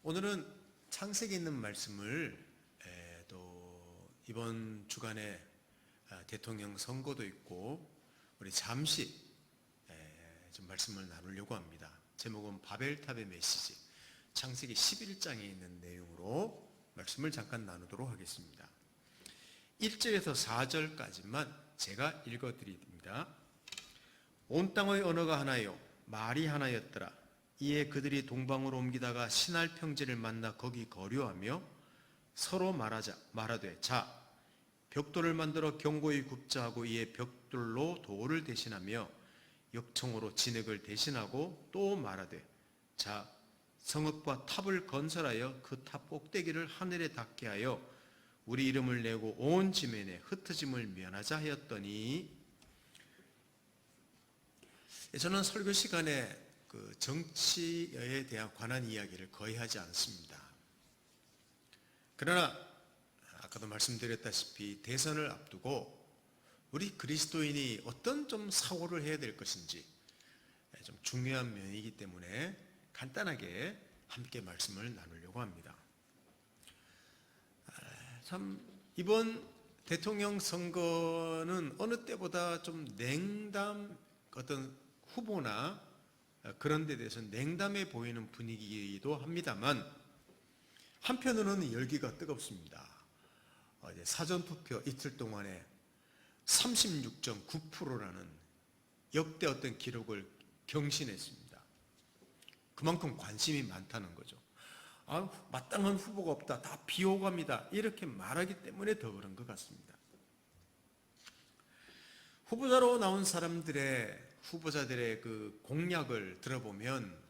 오늘은 창세기에 있는 말씀을 또 이번 주간에 대통령 선거도 있고 우리 잠시 좀 말씀을 나누려고 합니다. 제목은 바벨탑의 메시지, 창세기 11장에 있는 내용으로 말씀을 잠깐 나누도록 하겠습니다. 1절에서 4절까지만 제가 읽어드립니다. 온 땅의 언어가 하나요 말이 하나였더라. 이에 그들이 동방으로 옮기다가 신할 평지를 만나 거기 거류하며 서로 말하되 자 벽돌을 만들어 견고히 굽자 하고 이에 벽돌로 돌을 대신하며 역청으로 진흙을 대신하고 또 말하되 자 성읍과 탑을 건설하여 그 탑 꼭대기를 하늘에 닿게 하여 우리 이름을 내고 온 지면에 흩어짐을 면하자 하였더니, 저는 설교 시간에 그 정치에 대한 관한 이야기를 거의 하지 않습니다. 그러나 아까도 말씀드렸다시피 대선을 앞두고 우리 그리스도인이 어떤 좀 사고를 해야 될 것인지 좀 중요한 면이기 때문에 간단하게 함께 말씀을 나누려고 합니다. 참 이번 대통령 선거는 어느 때보다 좀 냉담, 어떤 후보나 그런 데 대해서 냉담해 보이는 분위기이기도 합니다만 한편으로는 열기가 뜨겁습니다. 사전투표 이틀 동안에 36.9%라는 역대 어떤 기록을 경신했습니다. 그만큼 관심이 많다는 거죠. 마땅한 후보가 없다, 다 비호감이다, 이렇게 말하기 때문에 더 그런 것 같습니다. 후보자로 나온 후보자들의 그 공약을 들어보면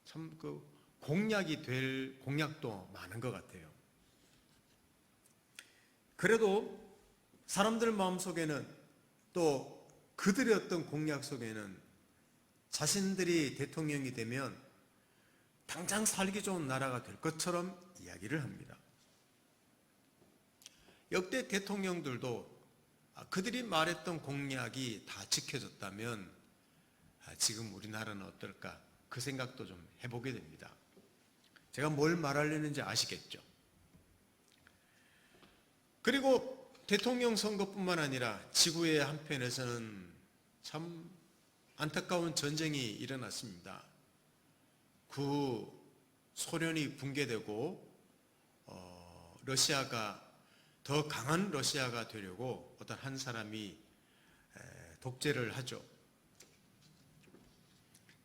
참 그 공약이 될 공약도 많은 것 같아요. 그래도 사람들 마음속에는 또 그들의 어떤 공약 속에는 자신들이 대통령이 되면 당장 살기 좋은 나라가 될 것처럼 이야기를 합니다. 역대 대통령들도 그들이 말했던 공약이 다 지켜졌다면 지금 우리나라는 어떨까, 그 생각도 좀 해보게 됩니다. 제가 뭘 말하려는지 아시겠죠? 그리고 대통령 선거뿐만 아니라 지구의 한편에서는 참 안타까운 전쟁이 일어났습니다. 소련이 붕괴되고 러시아가 더 강한 러시아가 되려고 어떤 한 사람이 독재를 하죠.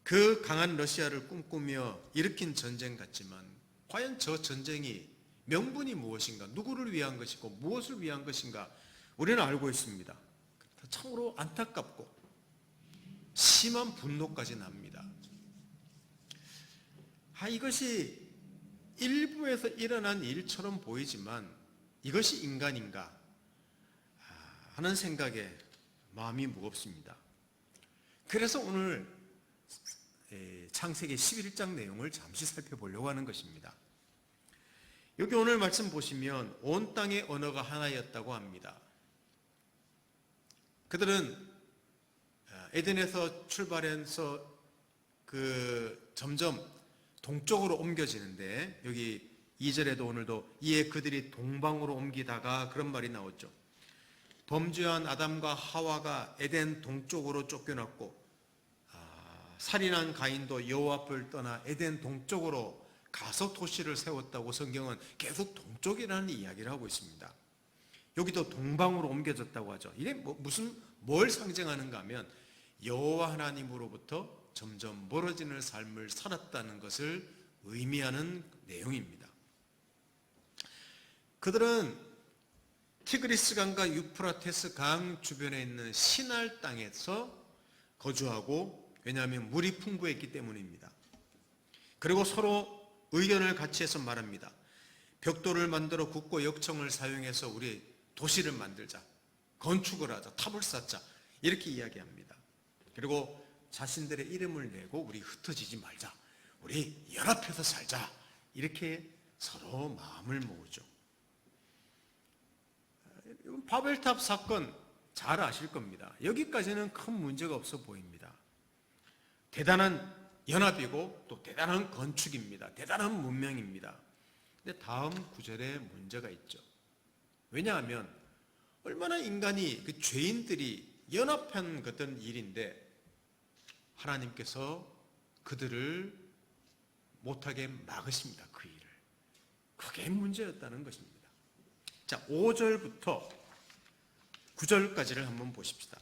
그 강한 러시아를 꿈꾸며 일으킨 전쟁 같지만 과연 저 전쟁이 명분이 무엇인가, 누구를 위한 것이고 무엇을 위한 것인가 우리는 알고 있습니다. 참으로 안타깝고 심한 분노까지 납니다. 이것이 일부에서 일어난 일처럼 보이지만 이것이 인간인가 하는 생각에 마음이 무겁습니다. 그래서 오늘 창세기 11장 내용을 잠시 살펴보려고 하는 것입니다. 여기 오늘 말씀 보시면 온 땅의 언어가 하나였다고 합니다. 그들은 에덴에서 출발해서 점점 동쪽으로 옮겨지는데, 여기 2절에도 오늘도 이에 그들이 동방으로 옮기다가 그런 말이 나왔죠. 범죄한 아담과 하와가 에덴 동쪽으로 쫓겨났고 살인한 가인도 여호와 앞을 떠나 에덴 동쪽으로 가서 도시를 세웠다고 성경은 계속 동쪽이라는 이야기를 하고 있습니다. 여기도 동방으로 옮겨졌다고 하죠. 이게 뭘 상징하는가 하면 여호와 하나님으로부터 점점 멀어지는 삶을 살았다는 것을 의미하는 내용입니다. 그들은 티그리스 강과 유프라테스 강 주변에 있는 신할 땅에서 거주하고, 왜냐하면 물이 풍부했기 때문입니다. 그리고 서로 의견을 같이 해서 말합니다. 벽돌을 만들어 굽고 역청을 사용해서 우리 도시를 만들자, 건축을 하자, 탑을 쌓자, 이렇게 이야기합니다. 그리고 자신들의 이름을 내고 우리 흩어지지 말자, 우리 연합해서 살자, 이렇게 서로 마음을 모으죠. 바벨탑 사건 잘 아실 겁니다. 여기까지는 큰 문제가 없어 보입니다. 대단한 연합이고 또 대단한 건축입니다. 대단한 문명입니다. 근데 다음 구절에 문제가 있죠. 왜냐하면 얼마나 인간이 그 죄인들이 연합한 어떤 일인데 하나님께서 그들을 못하게 막으십니다. 그 일을. 그게 문제였다는 것입니다. 자, 5절부터 9절까지를 한번 보십시다.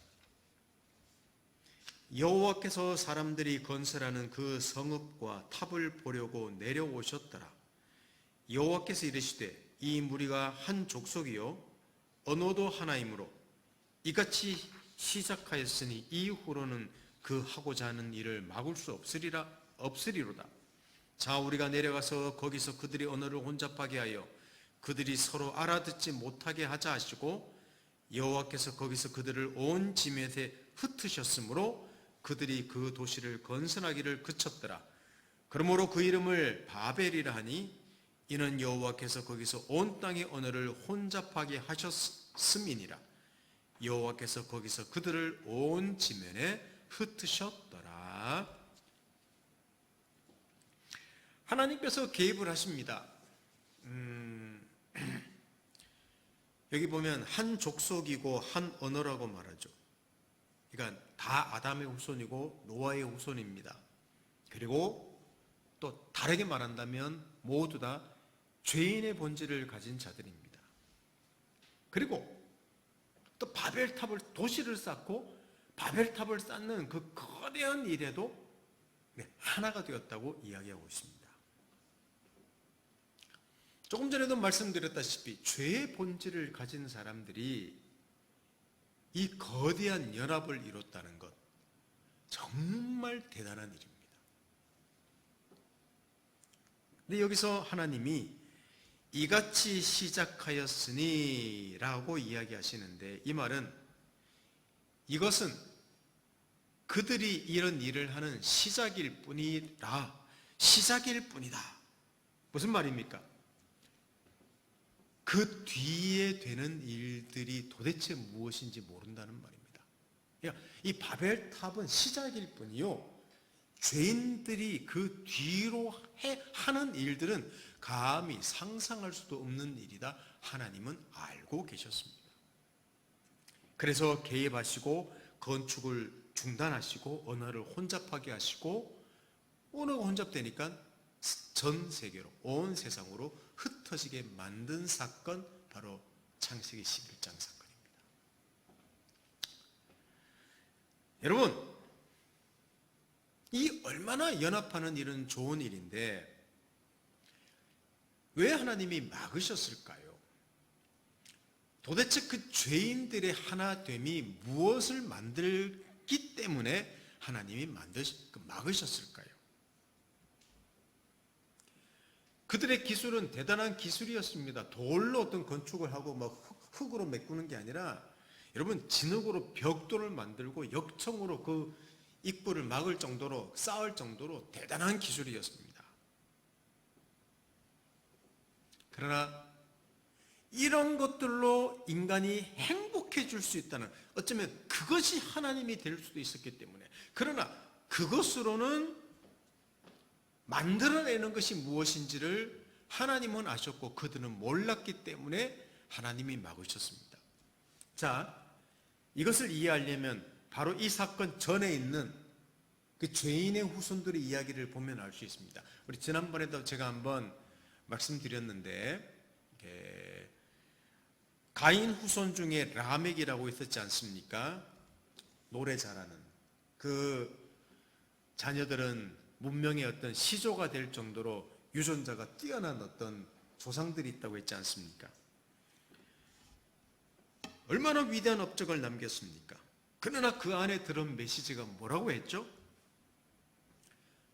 여호와께서 사람들이 건설하는 그 성읍과 탑을 보려고 내려오셨더라. 여호와께서 이르시되 이 무리가 한 족속이요 언어도 하나이므로 이같이 시작하였으니 이후로는 그 하고자 하는 일을 막을 수 없으리로다. 자, 우리가 내려가서 거기서 그들의 언어를 혼잡하게 하여 그들이 서로 알아듣지 못하게 하자 하시고 여호와께서 거기서 그들을 온 지면에 흩으셨으므로 그들이 그 도시를 건설하기를 그쳤더라. 그러므로 그 이름을 바벨이라 하니 이는 여호와께서 거기서 온 땅의 언어를 혼잡하게 하셨음이니라. 여호와께서 거기서 그들을 온 지면에 흩으셨더라. 하나님께서 개입을 하십니다. 여기 보면 한 족속이고 한 언어라고 말하죠. 그러니까 다 아담의 후손이고 노아의 후손입니다. 그리고 또 다르게 말한다면 모두 다 죄인의 본질을 가진 자들입니다. 그리고 또 바벨탑을 도시를 쌓고 바벨탑을 쌓는 그 거대한 일에도 하나가 되었다고 이야기하고 있습니다. 조금 전에도 말씀드렸다시피 죄의 본질을 가진 사람들이 이 거대한 연합을 이뤘다는 것 정말 대단한 일입니다. 근데 여기서 하나님이 이같이 시작하였으니 라고 이야기하시는데 이 말은 이것은 그들이 이런 일을 하는 시작일 뿐이다. 무슨 말입니까? 그 뒤에 되는 일들이 도대체 무엇인지 모른다는 말입니다. 그러니까 이 바벨탑은 시작일 뿐이요. 죄인들이 그 뒤로 하는 일들은 감히 상상할 수도 없는 일이다. 하나님은 알고 계셨습니다. 그래서 개입하시고 건축을 중단하시고 언어를 혼잡하게 하시고 언어가 혼잡되니까 전 세계로 온 세상으로 흩어지게 만든 사건 바로 창세기 11장 사건입니다. 여러분 이 얼마나 연합하는 일은 좋은 일인데 왜 하나님이 막으셨을까요? 도대체 그 죄인들의 하나됨이 무엇을 만들기 때문에 하나님이 막으셨을까요? 그들의 기술은 대단한 기술이었습니다. 돌로 어떤 건축을 하고 막 흙으로 메꾸는 게 아니라 여러분 진흙으로 벽돌을 만들고 역청으로 그 입구를 막을 정도로 쌓을 정도로 대단한 기술이었습니다. 그러나 이런 것들로 인간이 행복해질 수 있다는 어쩌면 그것이 하나님이 될 수도 있었기 때문에 그러나 그것으로는 만들어내는 것이 무엇인지를 하나님은 아셨고 그들은 몰랐기 때문에 하나님이 막으셨습니다. 자, 이것을 이해하려면 바로 이 사건 전에 있는 그 죄인의 후손들의 이야기를 보면 알 수 있습니다. 우리 지난번에도 제가 한번 말씀드렸는데 가인 후손 중에 라멕이라고 있었지 않습니까? 노래 잘하는 그 자녀들은 문명의 어떤 시조가 될 정도로 유전자가 뛰어난 어떤 조상들이 있다고 했지 않습니까? 얼마나 위대한 업적을 남겼습니까? 그러나 그 안에 들은 메시지가 뭐라고 했죠?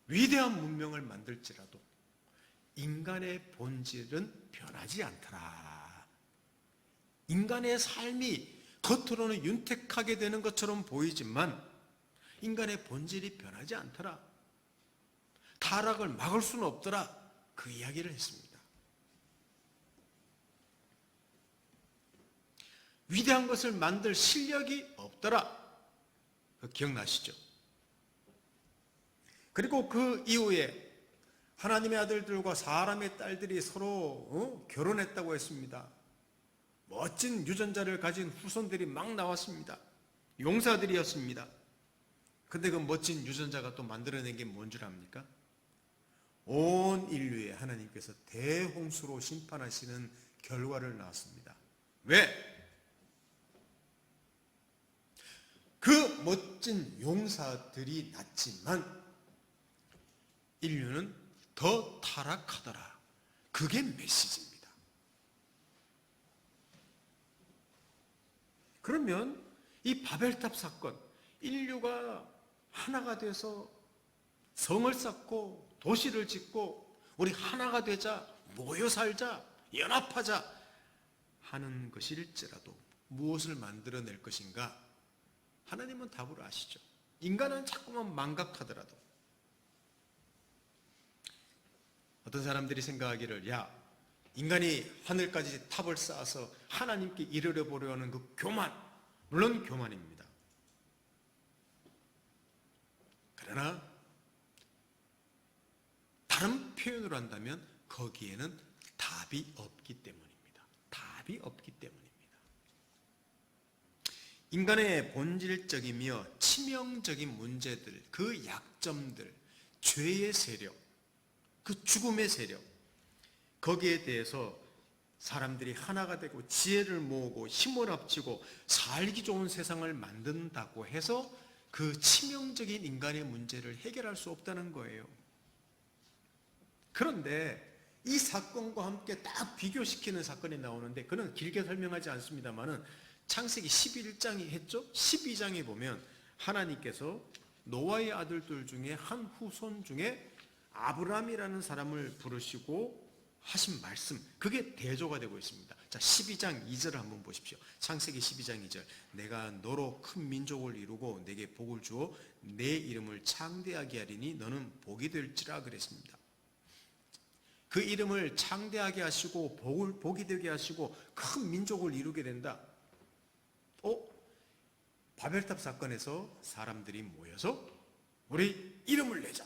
위대한 문명을 만들지라도 인간의 본질은 변하지 않더라. 인간의 삶이 겉으로는 윤택하게 되는 것처럼 보이지만 인간의 본질이 변하지 않더라. 타락을 막을 수는 없더라. 그 이야기를 했습니다. 위대한 것을 만들 실력이 없더라. 기억나시죠? 그리고 그 이후에 하나님의 아들들과 사람의 딸들이 서로 결혼했다고 했습니다. 멋진 유전자를 가진 후손들이 막 나왔습니다. 용사들이었습니다. 근데 그 멋진 유전자가 또 만들어낸 게 뭔 줄 압니까? 온 인류에 하나님께서 대홍수로 심판하시는 결과를 낳았습니다. 왜? 그 멋진 용사들이 낳지만 인류는 더 타락하더라. 그게 메시지입니다. 그러면 이 바벨탑 사건, 인류가 하나가 돼서 성을 쌓고 도시를 짓고 우리 하나가 되자, 모여 살자, 연합하자 하는 것일지라도 무엇을 만들어낼 것인가? 하나님은 답을 아시죠. 인간은 자꾸만 망각하더라도 어떤 사람들이 생각하기를 인간이 하늘까지 탑을 쌓아서 하나님께 이르려 보려는 그 교만, 물론 교만입니다. 그러나 다른 표현으로 한다면 거기에는 답이 없기 때문입니다. 답이 없기 때문입니다. 인간의 본질적이며 치명적인 문제들, 그 약점들, 죄의 세력, 그 죽음의 세력, 거기에 대해서 사람들이 하나가 되고 지혜를 모으고 힘을 합치고 살기 좋은 세상을 만든다고 해서 그 치명적인 인간의 문제를 해결할 수 없다는 거예요. 그런데 이 사건과 함께 딱 비교시키는 사건이 나오는데 그는 길게 설명하지 않습니다만은 창세기 11장이 했죠? 12장에 보면 하나님께서 노아의 아들들 중에 한 후손 중에 아브람이라는 사람을 부르시고 하신 말씀, 그게 대조가 되고 있습니다. 자, 12장 2절을 한번 보십시오. 창세기 12장 2절. 내가 너로 큰 민족을 이루고 내게 복을 주어 내 이름을 창대하게 하리니 너는 복이 될지라 그랬습니다. 그 이름을 창대하게 하시고 복이 되게 하시고 큰 민족을 이루게 된다. 바벨탑 사건에서 사람들이 모여서 우리 이름을 내자.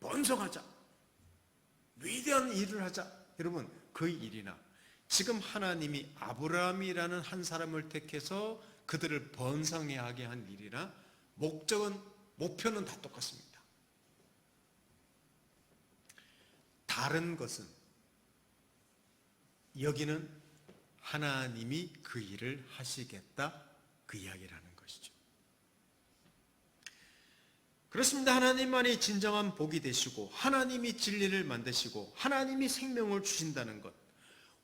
번성하자. 위대한 일을 하자. 여러분, 그 일이나 지금 하나님이 아브라함이라는 한 사람을 택해서 그들을 번성하게 한 일이나 목표는 다 똑같습니다. 다른 것은 여기는 하나님이 그 일을 하시겠다, 그 이야기라는 것이죠. 그렇습니다. 하나님만이 진정한 복이 되시고 하나님이 진리를 만드시고 하나님이 생명을 주신다는 것,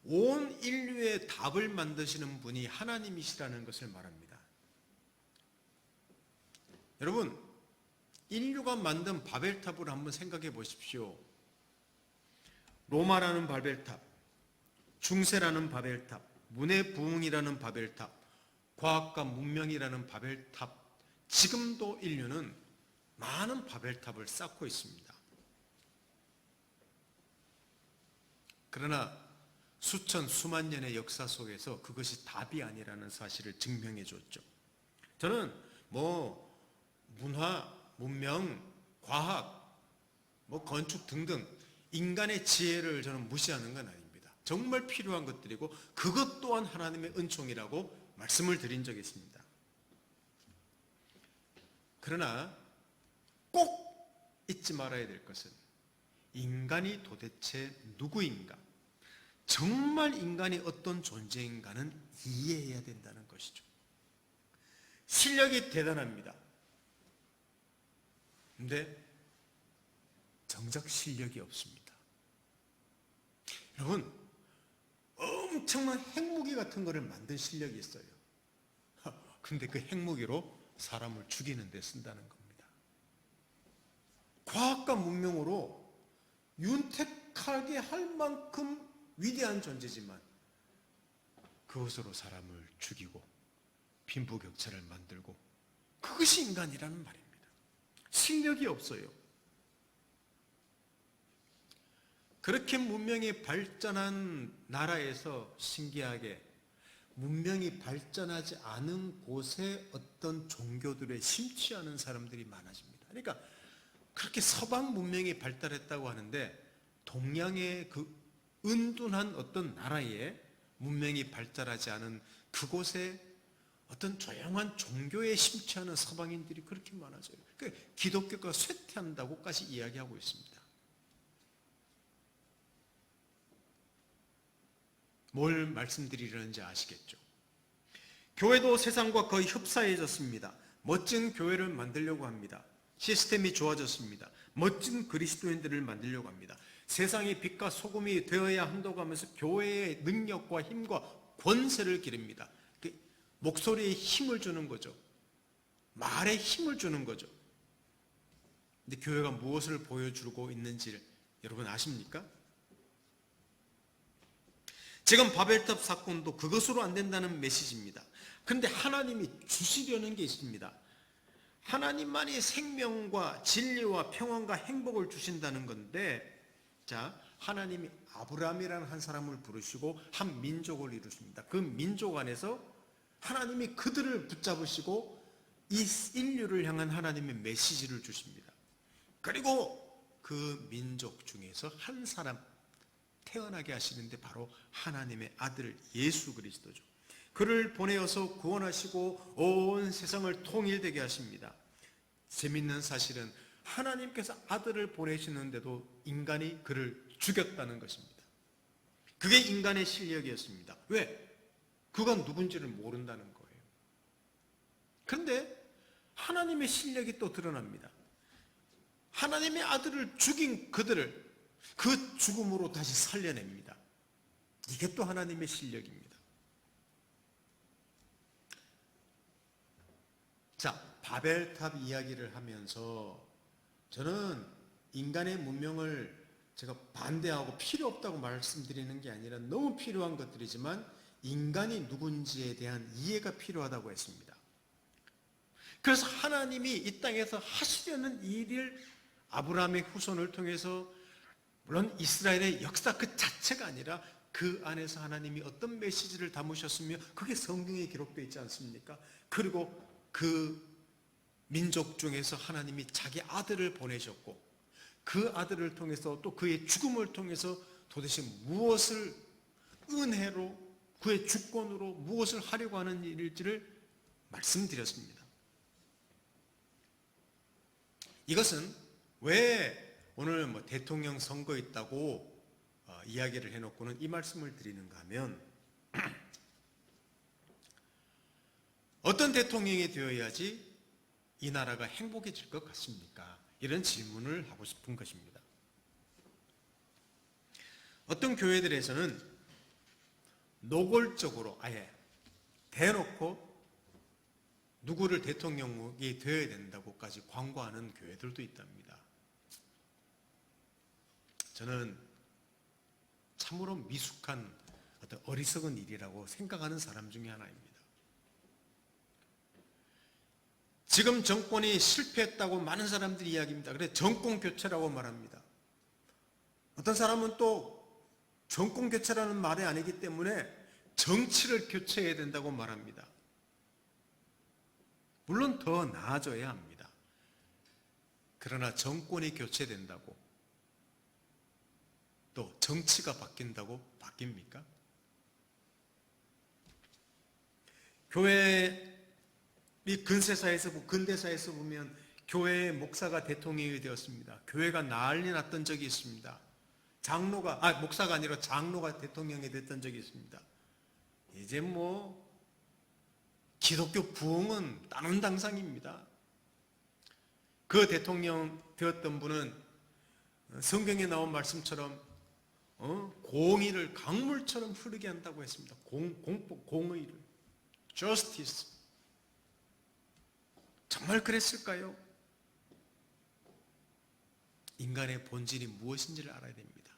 온 인류의 답을 만드시는 분이 하나님이시라는 것을 말합니다. 여러분, 인류가 만든 바벨탑을 한번 생각해 보십시오. 로마라는 바벨탑, 중세라는 바벨탑, 문해부흥이라는 바벨탑, 과학과 문명이라는 바벨탑, 지금도 인류는 많은 바벨탑을 쌓고 있습니다. 그러나 수만 년의 역사 속에서 그것이 답이 아니라는 사실을 증명해 줬죠. 저는 문화, 문명, 과학, 건축 등등 인간의 지혜를 저는 무시하는 건 아닙니다. 정말 필요한 것들이고 그것 또한 하나님의 은총이라고 말씀을 드린 적이 있습니다. 그러나 꼭 잊지 말아야 될 것은 인간이 도대체 누구인가, 정말 인간이 어떤 존재인가는 이해해야 된다는 것이죠. 실력이 대단합니다. 근데 정작 실력이 없습니다. 여러분, 엄청난 핵무기 같은 거를 만든 실력이 있어요. 근데 그 핵무기로 사람을 죽이는 데 쓴다는 겁니다. 과학과 문명으로 윤택하게 할 만큼 위대한 존재지만 그것으로 사람을 죽이고 빈부격차를 만들고, 그것이 인간이라는 말입니다. 실력이 없어요. 그렇게 문명이 발전한 나라에서 신기하게 문명이 발전하지 않은 곳에 어떤 종교들에 심취하는 사람들이 많아집니다. 그러니까 그렇게 서방 문명이 발달했다고 하는데 동양의 그 은둔한 어떤 나라에 문명이 발달하지 않은 그곳에 어떤 조용한 종교에 심취하는 서방인들이 그렇게 많아져요. 그러니까 기독교가 쇠퇴한다고까지 이야기하고 있습니다. 뭘 말씀드리려는지 아시겠죠? 교회도 세상과 거의 흡사해졌습니다. 멋진 교회를 만들려고 합니다. 시스템이 좋아졌습니다. 멋진 그리스도인들을 만들려고 합니다. 세상의 빛과 소금이 되어야 한다고 하면서 교회의 능력과 힘과 권세를 기릅니다. 목소리에 힘을 주는 거죠. 말에 힘을 주는 거죠. 근데 교회가 무엇을 보여주고 있는지 여러분 아십니까? 지금 바벨탑 사건도 그것으로 안 된다는 메시지입니다. 그런데 하나님이 주시려는 게 있습니다. 하나님만이 생명과 진리와 평안과 행복을 주신다는 건데, 자, 하나님이 아브라함이라는 한 사람을 부르시고 한 민족을 이루십니다. 그 민족 안에서 하나님이 그들을 붙잡으시고 이 인류를 향한 하나님의 메시지를 주십니다. 그리고 그 민족 중에서 한 사람 태어나게 하시는데 바로 하나님의 아들 예수 그리스도죠. 그를 보내어서 구원하시고 온 세상을 통일되게 하십니다. 재밌는 사실은 하나님께서 아들을 보내시는데도 인간이 그를 죽였다는 것입니다. 그게 인간의 실력이었습니다. 왜? 그가 누군지를 모른다는 거예요. 그런데 하나님의 실력이 또 드러납니다. 하나님의 아들을 죽인 그들을 그 죽음으로 다시 살려냅니다. 이게 또 하나님의 실력입니다. 자, 바벨탑 이야기를 하면서 저는 인간의 문명을 제가 반대하고 필요 없다고 말씀드리는 게 아니라 너무 필요한 것들이지만 인간이 누군지에 대한 이해가 필요하다고 했습니다. 그래서 하나님이 이 땅에서 하시려는 일을 아브라함의 후손을 통해서 물론 이스라엘의 역사 그 자체가 아니라 그 안에서 하나님이 어떤 메시지를 담으셨으며 그게 성경에 기록되어 있지 않습니까? 그리고 그 민족 중에서 하나님이 자기 아들을 보내셨고 그 아들을 통해서 또 그의 죽음을 통해서 도대체 무엇을 은혜로 그의 주권으로 무엇을 하려고 하는 일일지를 말씀드렸습니다. 이것은 왜 오늘 대통령 선거 있다고 이야기를 해놓고는 이 말씀을 드리는가 하면 어떤 대통령이 되어야지 이 나라가 행복해질 것 같습니까? 이런 질문을 하고 싶은 것입니다. 어떤 교회들에서는 노골적으로 아예 대놓고 누구를 대통령이 되어야 된다고까지 광고하는 교회들도 있답니다. 저는 참으로 미숙한 어떤 어리석은 일이라고 생각하는 사람 중에 하나입니다. 지금 정권이 실패했다고 많은 사람들이 이야기합니다. 그래서 정권 교체라고 말합니다. 어떤 사람은 또 정권 교체라는 말이 아니기 때문에 정치를 교체해야 된다고 말합니다. 물론 더 나아져야 합니다. 그러나 정권이 교체된다고 또 정치가 바뀐다고 바뀝니까? 교회 이 근대사에서 보면 교회의 목사가 대통령이 되었습니다. 교회가 난리 났던 적이 있습니다. 목사가 아니라 장로가 대통령이 됐던 적이 있습니다. 이제 기독교 부흥은 다른 당상입니다. 그 대통령 되었던 분은 성경에 나온 말씀처럼 공의를 강물처럼 흐르게 한다고 했습니다. 공의를 justice. 정말 그랬을까요? 인간의 본질이 무엇인지를 알아야 됩니다.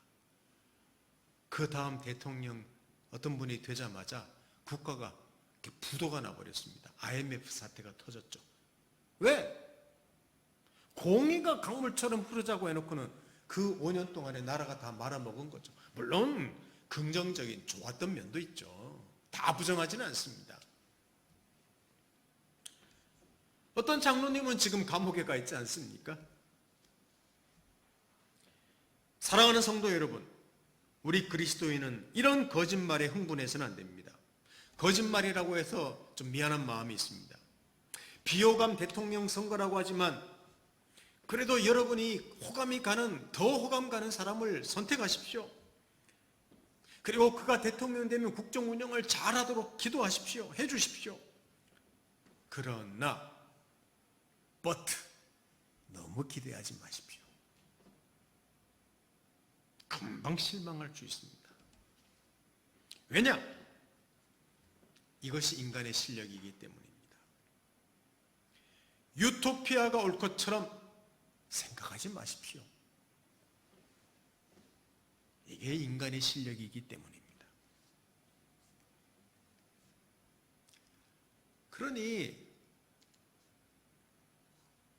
그 다음 대통령 어떤 분이 되자마자 국가가 부도가 나버렸습니다. IMF 사태가 터졌죠. 왜? 공의가 강물처럼 흐르자고 해놓고는 그 5년 동안에 나라가 다 말아먹은 거죠. 물론 긍정적인 좋았던 면도 있죠. 다 부정하지는 않습니다. 어떤 장로님은 지금 감옥에 가 있지 않습니까? 사랑하는 성도 여러분, 우리 그리스도인은 이런 거짓말에 흥분해서는 안 됩니다. 거짓말이라고 해서 좀 미안한 마음이 있습니다. 비호감 대통령 선거라고 하지만 그래도 여러분이 더 호감 가는 사람을 선택하십시오. 그리고 그가 대통령 되면 국정 운영을 잘하도록 기도하십시오. 해주십시오. 그러나 but 너무 기대하지 마십시오. 금방 실망할 수 있습니다. 왜냐? 이것이 인간의 실력이기 때문입니다. 유토피아가 올 것처럼 생각하지 마십시오. 이게 인간의 실력이기 때문입니다. 그러니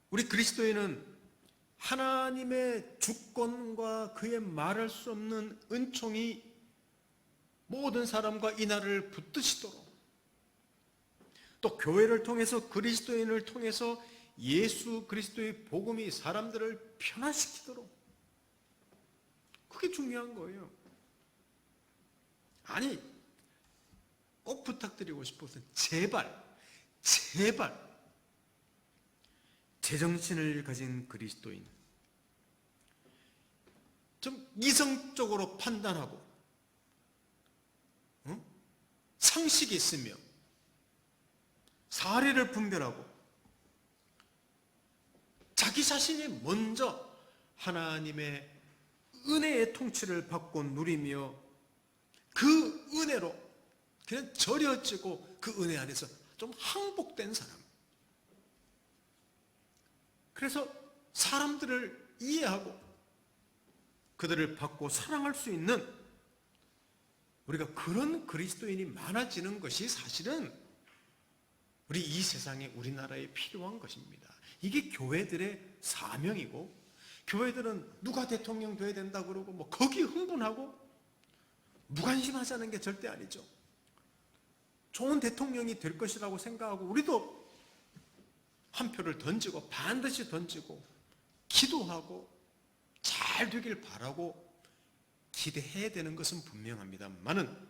우리 그리스도인은 하나님의 주권과 그의 말할 수 없는 은총이 모든 사람과 이 나라를 붙드시도록, 또 교회를 통해서 그리스도인을 통해서 예수 그리스도의 복음이 사람들을 변화시키도록, 그게 중요한 거예요. 아니, 꼭 부탁드리고 싶어서 제발 제정신을 가진 그리스도인, 좀 이성적으로 판단하고 상식이 있으며 사례를 분별하고 자기 자신이 먼저 하나님의 은혜의 통치를 받고 누리며 그 은혜로 그냥 절여지고 그 은혜 안에서 좀 항복된 사람, 그래서 사람들을 이해하고 그들을 받고 사랑할 수 있는 우리가 그런 그리스도인이 많아지는 것이 사실은 우리 이 세상에 우리나라에 필요한 것입니다. 이게 교회들의 사명이고, 교회들은 누가 대통령 돼야 된다 그러고 뭐 거기 흥분하고 무관심하자는 게 절대 아니죠. 좋은 대통령이 될 것이라고 생각하고 우리도 한 표를 던지고 반드시 던지고 기도하고 잘 되길 바라고 기대해야 되는 것은 분명합니다만은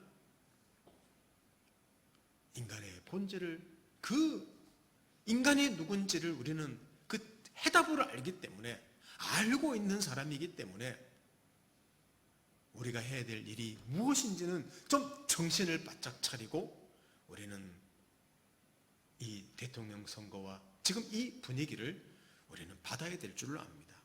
인간의 본질을, 그 인간이 누군지를 우리는 그 해답을 알기 때문에, 알고 있는 사람이기 때문에 우리가 해야 될 일이 무엇인지는 좀 정신을 바짝 차리고 우리는 이 대통령 선거와 지금 이 분위기를 우리는 받아야 될 줄로 압니다.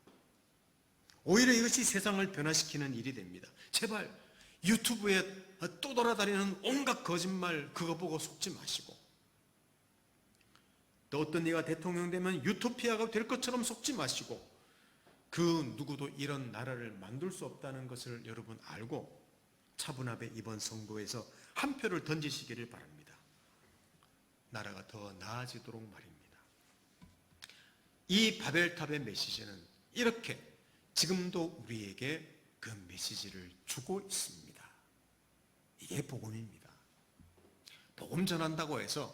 오히려 이것이 세상을 변화시키는 일이 됩니다. 제발 유튜브에 또 돌아다니는 온갖 거짓말 그거 보고 속지 마시고, 또 어떤 이가 대통령 되면 유토피아가 될 것처럼 속지 마시고, 그 누구도 이런 나라를 만들 수 없다는 것을 여러분 알고 차분하게 이번 선거에서 한 표를 던지시기를 바랍니다. 나라가 더 나아지도록 말입니다. 이 바벨탑의 메시지는 이렇게 지금도 우리에게 그 메시지를 주고 있습니다. 이게 복음입니다. 복음 전한다고 해서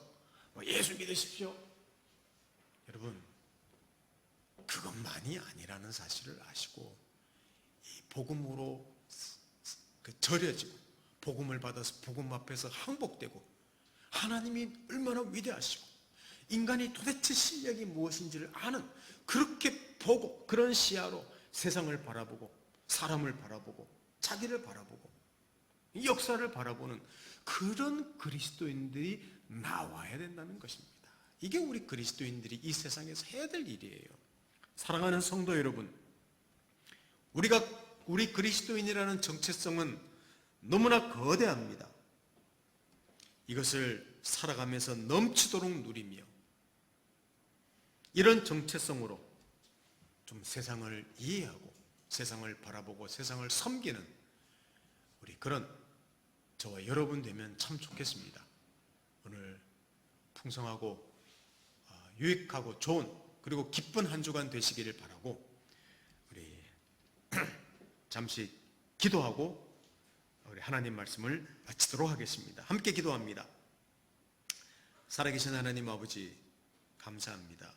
예수 믿으십시오, 여러분 그것만이 아니라는 사실을 아시고, 이 복음으로 절여지고 복음을 받아서 복음 앞에서 항복되고 하나님이 얼마나 위대하시고 인간이 도대체 실력이 무엇인지를 아는, 그렇게 보고 그런 시야로 세상을 바라보고 사람을 바라보고 자기를 바라보고 역사를 바라보는 그런 그리스도인들이 나와야 된다는 것입니다. 이게 우리 그리스도인들이 이 세상에서 해야 될 일이에요. 사랑하는 성도 여러분, 우리 그리스도인이라는 정체성은 너무나 거대합니다. 이것을 살아가면서 넘치도록 누리며 이런 정체성으로 좀 세상을 이해하고 세상을 바라보고 세상을 섬기는 우리 그런 저와 여러분 되면 참 좋겠습니다. 오늘 풍성하고 유익하고 좋은 그리고 기쁜 한 주간 되시기를 바라고, 우리 잠시 기도하고 우리 하나님 말씀을 마치도록 하겠습니다. 함께 기도합니다. 살아계신 하나님 아버지 감사합니다.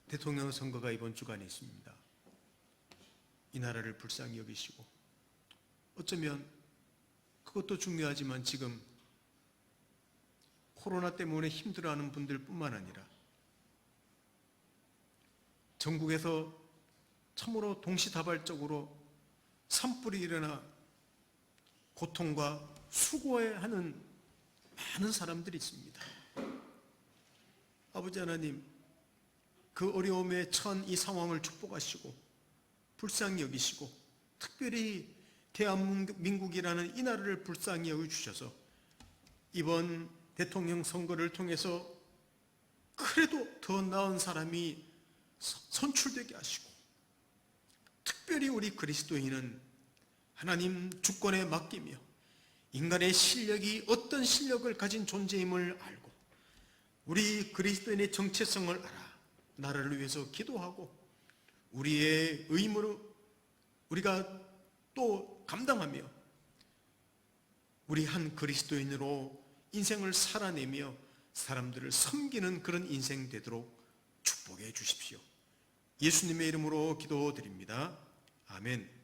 대통령 선거가 이번 주간에 있습니다. 이 나라를 불쌍히 여기시고, 어쩌면 그것도 중요하지만 지금 코로나 때문에 힘들어하는 분들 뿐만 아니라 전국에서 참으로 동시다발적으로 산불이 일어나 고통과 수고해하는 많은 사람들이 있습니다. 아버지 하나님, 그 어려움에 처한 이 상황을 축복하시고 불쌍히 여기시고, 특별히 대한민국이라는 이 나라를 불쌍히 여겨주셔서 이번 대통령 선거를 통해서 그래도 더 나은 사람이 선출되게 하시고, 특별히 우리 그리스도인은 하나님 주권에 맡기며 인간의 실력이 어떤 실력을 가진 존재임을 알고 우리 그리스도인의 정체성을 알아 나라를 위해서 기도하고 우리의 의무로 우리가 또 감당하며 우리 한 그리스도인으로 인생을 살아내며 사람들을 섬기는 그런 인생 되도록 축복해 주십시오. 예수님의 이름으로 기도드립니다. 아멘.